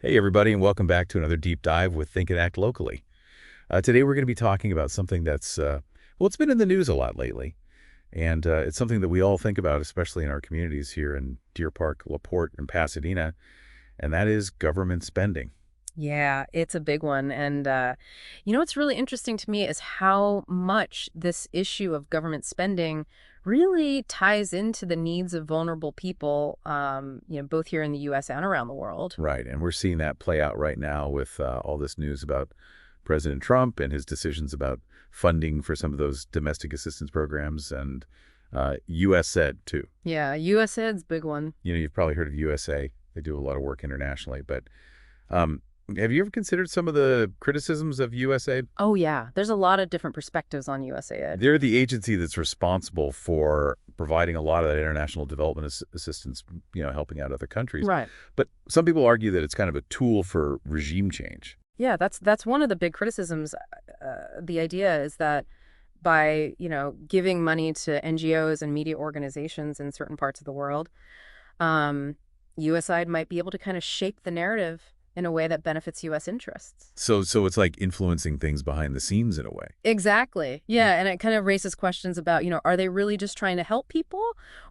Hey, everybody, and welcome back to another deep dive with Think and Act Locally. Today, we're going to be talking about something that's it's been in the news a lot lately. And it's something that we all think about, especially in our communities here in Deer Park, LaPorte, and Pasadena, and that is government spending. Yeah, it's a big one. What's really interesting to me is how much this issue of government spending really ties into the needs of vulnerable people, both here in the U.S. and around the world. Right, and we're seeing that play out right now with all this news about President Trump and his decisions about funding for some of those domestic assistance programs and USAID, too. Yeah, USAID's big one. You've probably heard of USA. They do a lot of work internationally, but Um, have you ever considered some of the criticisms of USAID? Oh, yeah, there's a lot of different perspectives on USAID. They're the agency that's responsible for providing a lot of that international development assistance, helping out other countries. Right. But some people argue that it's kind of a tool for regime change. Yeah, that's one of the big criticisms. The idea is that by, giving money to NGOs and media organizations in certain parts of the world, um, USAID might be able to kind of shape the narrative in a way that benefits U.S. interests. So it's like influencing things behind the scenes in a way. Exactly. Yeah, and it kind of raises questions about, are they really just trying to help people,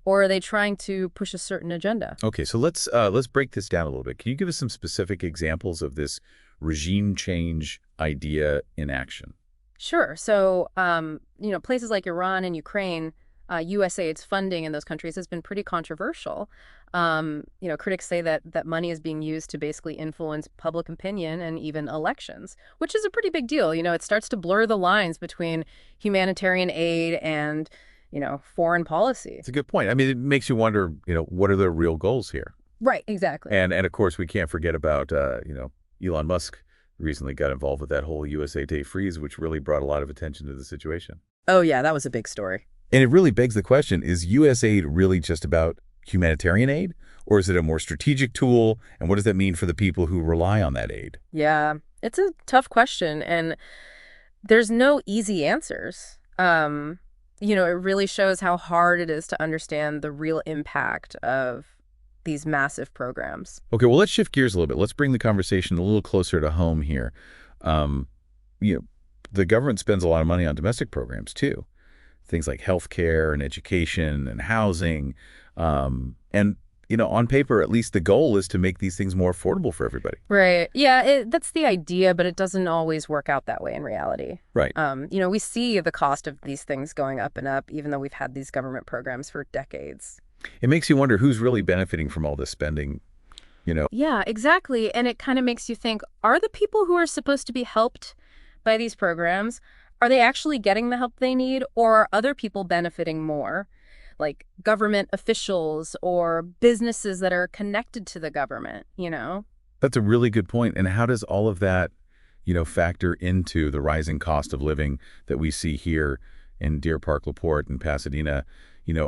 or are they trying to push a certain agenda? Okay, so let's break this down a little bit. Can you give us some specific examples of this regime change idea in action? Sure. So, places like Iran and Ukraine, USAID's funding in those countries has been pretty controversial. Critics say that money is being used to basically influence public opinion and even elections, which is a pretty big deal. It starts to blur the lines between humanitarian aid and, foreign policy. It's a good point. I mean, it makes you wonder, what are the real goals here? Right, exactly. And of course, we can't forget about, Elon Musk recently got involved with that whole USA Day freeze, which really brought a lot of attention to the situation. Oh, yeah, that was a big story. And it really begs the question, is USAID really just about humanitarian aid, or is it a more strategic tool? And what does that mean for the people who rely on that aid? Yeah, it's a tough question, and there's no easy answers. It really shows how hard it is to understand the real impact of these massive programs. Okay, well, let's shift gears a little bit. Let's bring the conversation a little closer to home here. Um, you know, the government spends a lot of money on domestic programs, too. Things like healthcare and education and housing. On paper, at least the goal is to make these things more affordable for everybody. Right. Yeah, that's the idea, but it doesn't always work out that way in reality. Right. We see the cost of these things going up and up, even though we've had these government programs for decades. It makes you wonder who's really benefiting from all this spending. Yeah, exactly. And it kind of makes you think, are the people who are supposed to be helped by these programs, are they actually getting the help they need, or are other people benefiting more? Like government officials or businesses that are connected to the government? That's a really good point. And how does all of that, factor into the rising cost of living that we see here in Deer Park, LaPorte, and Pasadena?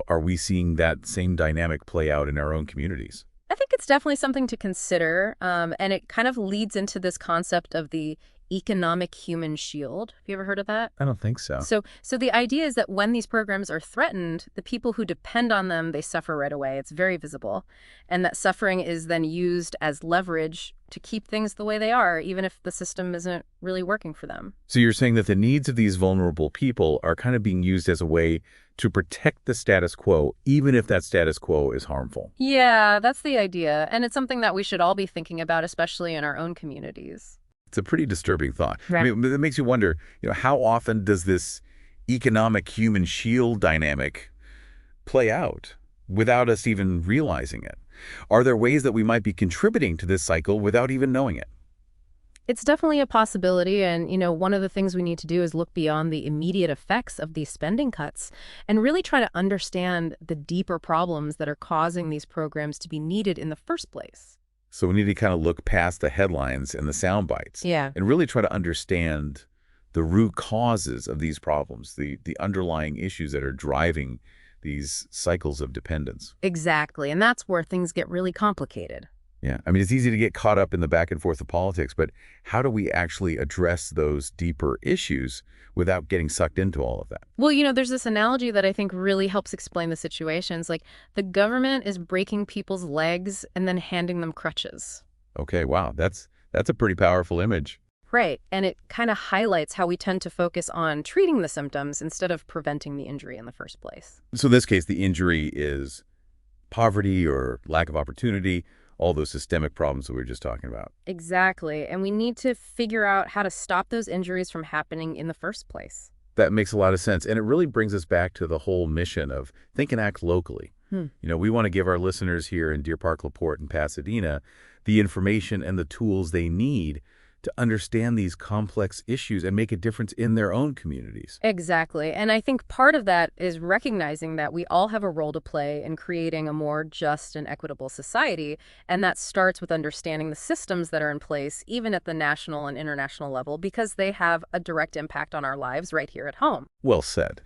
Are we seeing that same dynamic play out in our own communities? I think it's definitely something to consider, and it kind of leads into this concept of the economic human shield. Have you ever heard of that? I don't think so. So the idea is that when these programs are threatened, the people who depend on them, they suffer right away. It's very visible. And that suffering is then used as leverage to keep things the way they are, even if the system isn't really working for them. So you're saying that the needs of these vulnerable people are kind of being used as a way to protect the status quo, even if that status quo is harmful. Yeah, that's the idea. And it's something that we should all be thinking about, especially in our own communities. It's a pretty disturbing thought. Right. I mean, it makes you wonder, how often does this economic human shield dynamic play out without us even realizing it? Are there ways that we might be contributing to this cycle without even knowing it? It's definitely a possibility. And, one of the things we need to do is look beyond the immediate effects of these spending cuts and really try to understand the deeper problems that are causing these programs to be needed in the first place. So we need to kind of look past the headlines and the sound bites Yeah. and really try to understand the root causes of these problems, the underlying issues that are driving these cycles of dependence. Exactly. And that's where things get really complicated. Yeah. I mean, it's easy to get caught up in the back and forth of politics, but how do we actually address those deeper issues without getting sucked into all of that? Well, there's this analogy that I think really helps explain the situations. Like the government is breaking people's legs and then handing them crutches. Okay, wow, that's a pretty powerful image. Right. And it kind of highlights how we tend to focus on treating the symptoms instead of preventing the injury in the first place. So in this case, the injury is poverty or lack of opportunity, all those systemic problems that we were just talking about. Exactly. And we need to figure out how to stop those injuries from happening in the first place. That makes a lot of sense. And it really brings us back to the whole mission of think and act locally. Hmm. We want to give our listeners here in Deer Park, LaPorte, and Pasadena the information and the tools they need to understand these complex issues and make a difference in their own communities. Exactly. And I think part of that is recognizing that we all have a role to play in creating a more just and equitable society. And that starts with understanding the systems that are in place, even at the national and international level, because they have a direct impact on our lives right here at home. Well said.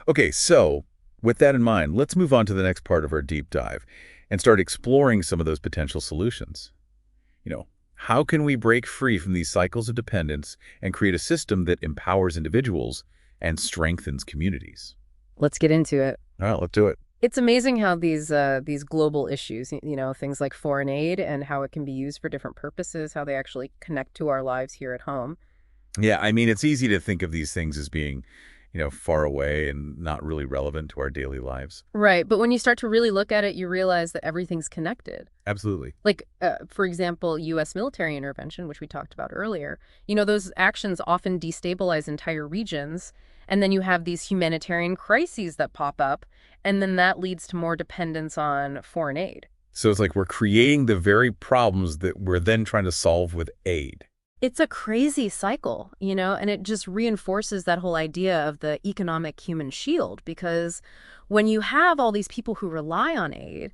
Okay, so with that in mind, let's move on to the next part of our deep dive and start exploring some of those potential solutions. You know, how can we break free from these cycles of dependence and create a system that empowers individuals and strengthens communities? Let's get into it. All right, let's do it. It's amazing how these global issues, things like foreign aid and how it can be used for different purposes, how they actually connect to our lives here at home. Yeah, I mean, it's easy to think of these things as being, far away and not really relevant to our daily lives. Right. But when you start to really look at it, you realize that everything's connected. Absolutely. Like, for example, U.S. military intervention, which we talked about earlier, those actions often destabilize entire regions. And then you have these humanitarian crises that pop up, and then that leads to more dependence on foreign aid. So it's like we're creating the very problems that we're then trying to solve with aid. It's a crazy cycle, and it just reinforces that whole idea of the economic human shield, because when you have all these people who rely on aid,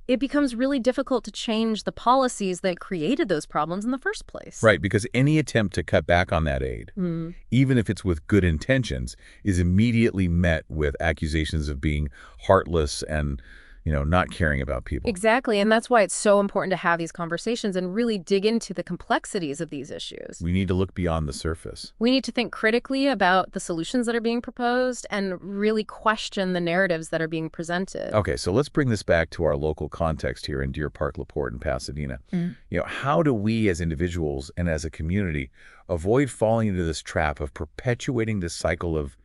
it becomes really difficult to change the policies that created those problems in the first place. Right, because any attempt to cut back on that aid, Mm. even if it's with good intentions, is immediately met with accusations of being heartless and, not caring about people. Exactly, and that's why it's so important to have these conversations and really dig into the complexities of these issues. We need to look beyond the surface. We need to think critically about the solutions that are being proposed and really question the narratives that are being presented. Okay, so let's bring this back to our local context here in Deer Park, LaPorte, and Pasadena. Mm. How do we as individuals and as a community avoid falling into this trap of perpetuating this cycle of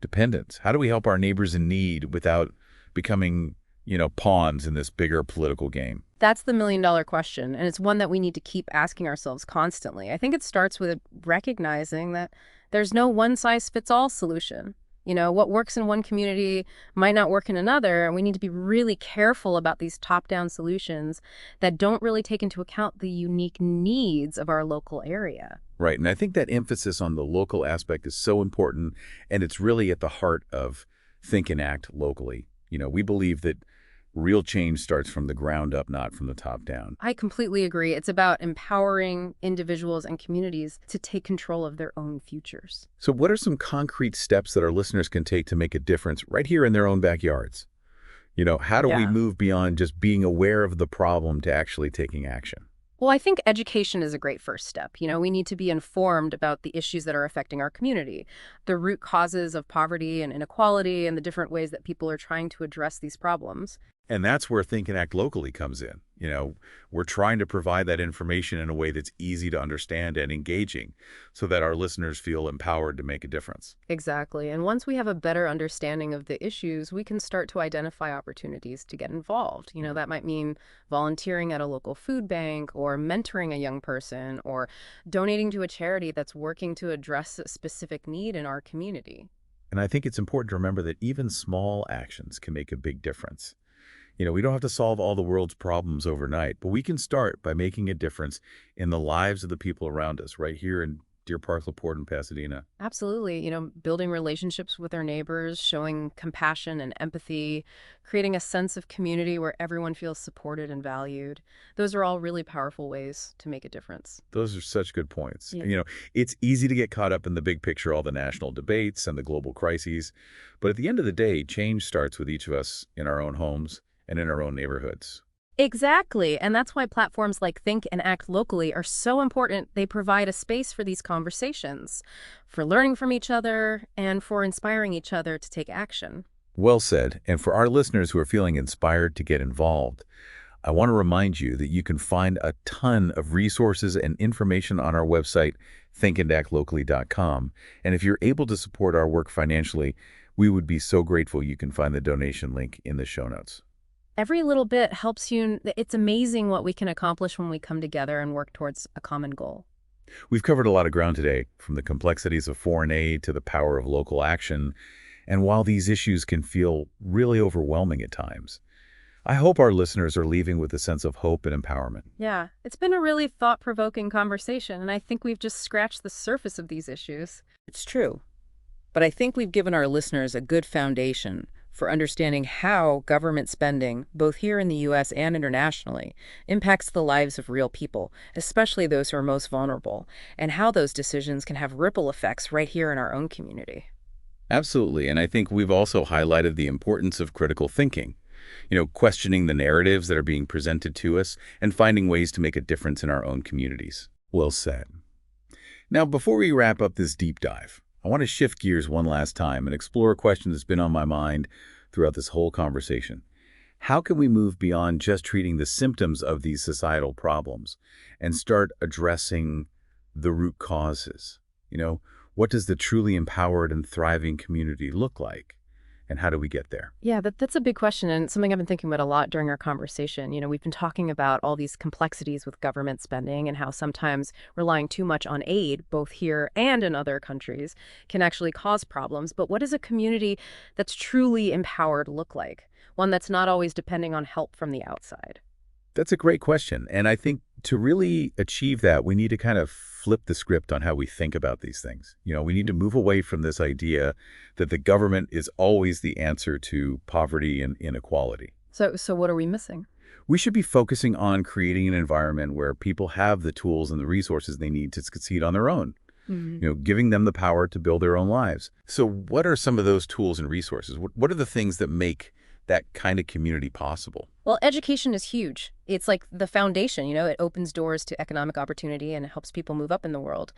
dependence? How do we help our neighbors in need without becoming pawns in this bigger political game? That's the million-dollar question, and it's one that we need to keep asking ourselves constantly. I think it starts with recognizing that there's no one-size-fits-all solution. What works in one community might not work in another, and we need to be really careful about these top-down solutions that don't really take into account the unique needs of our local area. Right, and I think that emphasis on the local aspect is so important, and it's really at the heart of think and act locally. We believe that real change starts from the ground up, not from the top down. I completely agree. It's about empowering individuals and communities to take control of their own futures. So what are some concrete steps that our listeners can take to make a difference right here in their own backyards? How do we Yeah. move beyond just being aware of the problem to actually taking action? Well, I think education is a great first step. We need to be informed about the issues that are affecting our community, the root causes of poverty and inequality, and the different ways that people are trying to address these problems. And that's where Think and Act Locally comes in. We're trying to provide that information in a way that's easy to understand and engaging so that our listeners feel empowered to make a difference. Exactly. And once we have a better understanding of the issues, we can start to identify opportunities to get involved. That might mean volunteering at a local food bank or mentoring a young person or donating to a charity that's working to address a specific need in our community. And I think it's important to remember that even small actions can make a big difference. We don't have to solve all the world's problems overnight, but we can start by making a difference in the lives of the people around us right here in Deer Park, LaPorte, and Pasadena. Absolutely. Building relationships with our neighbors, showing compassion and empathy, creating a sense of community where everyone feels supported and valued. Those are all really powerful ways to make a difference. Those are such good points. Yeah. It's easy to get caught up in the big picture, all the national debates and the global crises. But at the end of the day, change starts with each of us in our own homes and in our own neighborhoods. Exactly. And that's why platforms like Think and Act Locally are so important. They provide a space for these conversations, for learning from each other, and for inspiring each other to take action. Well said. And for our listeners who are feeling inspired to get involved, I want to remind you that you can find a ton of resources and information on our website, thinkandactlocally.com. And if you're able to support our work financially, we would be so grateful. You can find the donation link in the show notes. Every little bit helps you. It's amazing what we can accomplish when we come together and work towards a common goal. We've covered a lot of ground today, from the complexities of foreign aid to the power of local action. And while these issues can feel really overwhelming at times, I hope our listeners are leaving with a sense of hope and empowerment. Yeah, it's been a really thought-provoking conversation, and I think we've just scratched the surface of these issues. It's true. But I think we've given our listeners a good foundation for understanding how government spending, both here in the U.S. and internationally, impacts the lives of real people, especially those who are most vulnerable, and how those decisions can have ripple effects right here in our own community. Absolutely. And I think we've also highlighted the importance of critical thinking. Questioning the narratives that are being presented to us and finding ways to make a difference in our own communities. Well said. Now, before we wrap up this deep dive, I want to shift gears one last time and explore a question that's been on my mind throughout this whole conversation. How can we move beyond just treating the symptoms of these societal problems and start addressing the root causes? What does the truly empowered and thriving community look like? And how do we get there? Yeah, that's a big question, and something I've been thinking about a lot during our conversation. We've been talking about all these complexities with government spending and how sometimes relying too much on aid, both here and in other countries, can actually cause problems. But what does a community that's truly empowered look like? One that's not always depending on help from the outside. That's a great question. And I think to really achieve that, we need to kind of flip the script on how we think about these things. We need to move away from this idea that the government is always the answer to poverty and inequality. So what are we missing? We should be focusing on creating an environment where people have the tools and the resources they need to succeed on their own. Giving them the power to build their own lives. So what are some of those tools and resources? What are the things that make that kind of community possible? Well, education is huge. It's like the foundation, it opens doors to economic opportunity and it helps people move up in the world.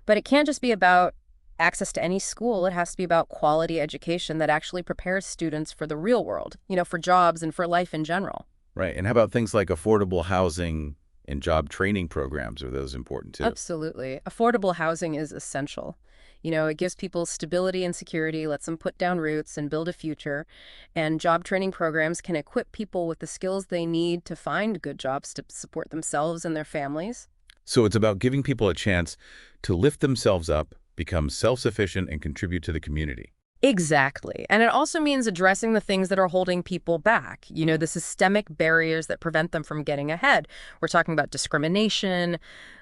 But it can't just be about access to any school. It has to be about quality education that actually prepares students for the real world, for jobs and for life in general. Right. And how about things like affordable housing and job training programs? Are those important too? Absolutely. Affordable housing is essential. It gives people stability and security, lets them put down roots and build a future. And job training programs can equip people with the skills they need to find good jobs to support themselves and their families. So it's about giving people a chance to lift themselves up, become self-sufficient, and contribute to the community. Exactly. And it also means addressing the things that are holding people back, the systemic barriers that prevent them from getting ahead. We're talking about discrimination,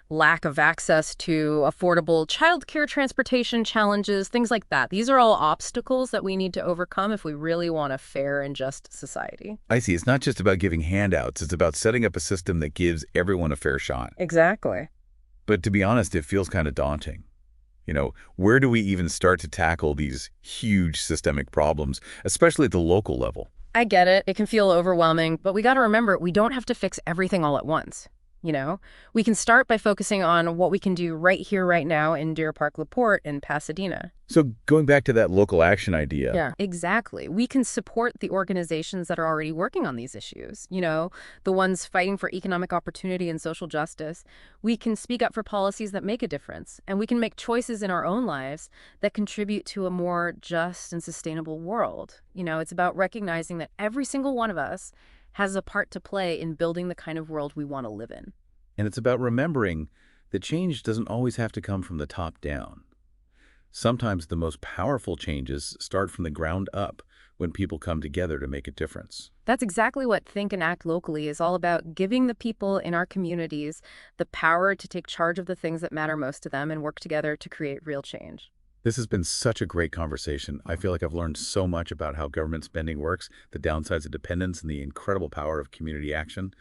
lack of access to affordable childcare, transportation challenges, things like that. These are all obstacles that we need to overcome if we really want a fair and just society. I see. It's not just about giving handouts. It's about setting up a system that gives everyone a fair shot. Exactly. But to be honest, it feels kind of daunting. Where do we even start to tackle these huge systemic problems, especially at the local level? I get it. It can feel overwhelming, but we got to remember we don't have to fix everything all at once. We can start by focusing on what we can do right here, right now in Deer Park, LaPorte, and Pasadena. So going back to that local action idea. Yeah, exactly. We can support the organizations that are already working on these issues, the ones fighting for economic opportunity and social justice. We can speak up for policies that make a difference, and we can make choices in our own lives that contribute to a more just and sustainable world. It's about recognizing that every single one of us has a part to play in building the kind of world we want to live in. And it's about remembering that change doesn't always have to come from the top down. Sometimes the most powerful changes start from the ground up when people come together to make a difference. That's exactly what Think and Act Locally is all about, giving the people in our communities the power to take charge of the things that matter most to them and work together to create real change. This has been such a great conversation. I feel like I've learned so much about how government spending works, the downsides of dependence, and the incredible power of community action.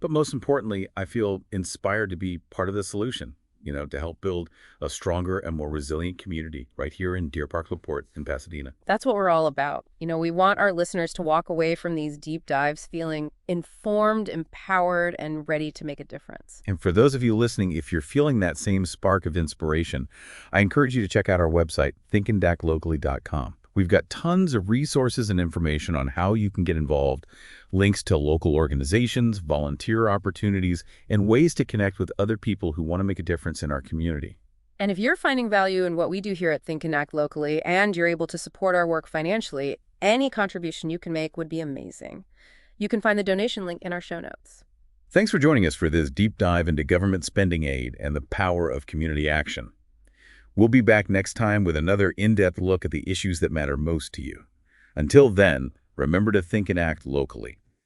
But most importantly, I feel inspired to be part of the solution, to help build a stronger and more resilient community right here in Deer Park, LaPorte in Pasadena. That's what we're all about. We want our listeners to walk away from these deep dives feeling informed, empowered, and ready to make a difference. And for those of you listening, if you're feeling that same spark of inspiration, I encourage you to check out our website, thinkandactlocally.com. We've got tons of resources and information on how you can get involved, links to local organizations, volunteer opportunities, and ways to connect with other people who want to make a difference in our community. And if you're finding value in what we do here at Think and Act Locally and you're able to support our work financially, any contribution you can make would be amazing. You can find the donation link in our show notes. Thanks for joining us for this deep dive into government spending aid and the power of community action. We'll be back next time with another in-depth look at the issues that matter most to you. Until then, remember to think and act locally.